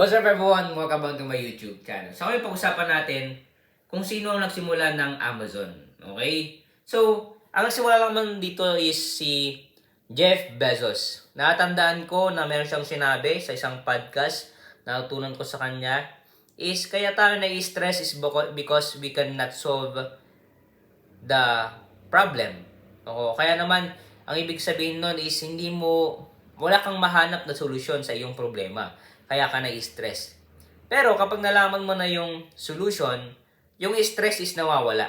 What's up everyone? Welcome back to my YouTube channel. So ngayon pag-usapan natin kung sino ang nagsimula ng Amazon. Okay? So, ang nagsimula naman dito is si Jeff Bezos. Natandaan ko na meron siyang sinabi sa isang podcast na natutunan ko sa kanya is kaya tayo na-stress is because we cannot solve the problem. O, kaya naman, ang ibig sabihin nun is wala kang mahanap na solusyon sa iyong problema. Kaya ka na-stress. Pero kapag nalaman mo na yung solution, yung stress is nawawala.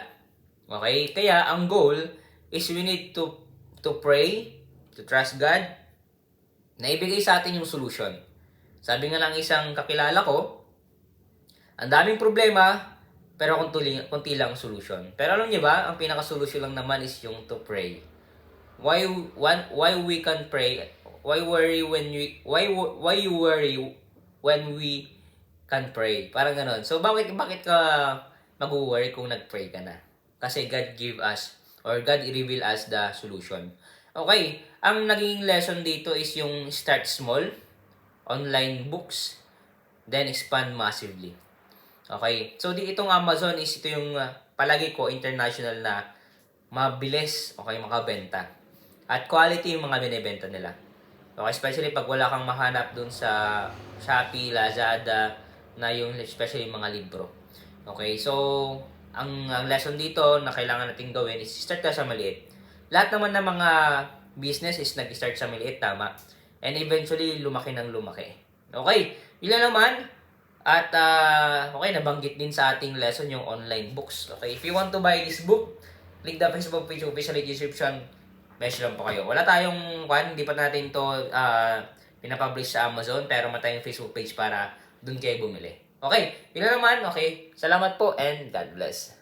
Okay? Kaya ang goal is we need to pray, to trust God, na ibigay sa atin yung solution. Sabi nga lang isang kakilala ko, ang daming problema, pero kunti lang solution. Pero alam niyo ba, ang pinaka-solution lang naman is yung to pray. Why we can pray? Why you worry when we can pray? Parang ganon. So bakit ka mag-worry kung nag-pray ka na? Kasi God give us or God reveal us the solution. Okay, ang naging lesson dito is yung start small, online books, then expand massively. Okay, so itong Amazon is ito yung palagi ko international na mabilis makabenta. At quality yung mga binibenta nila. Okay, especially pag wala kang mahanap dun sa Shopee, Lazada, na yung especially yung mga libro. Okay, so ang lesson dito na kailangan nating gawin is start ka sa maliit. Lahat naman ng mga business is nag-start sa maliit, tama? And eventually, lumaki ng lumaki. Okay, yun naman. At okay, nabanggit din sa ating lesson yung online books. Okay, if you want to buy this book, click the Facebook page official description. Message lang po kayo. Wala tayong hindi pa natin to pinapublish sa Amazon, pero matayong Facebook page para dun kayo bumili. Okay, yun naman. Okay, salamat po and God bless.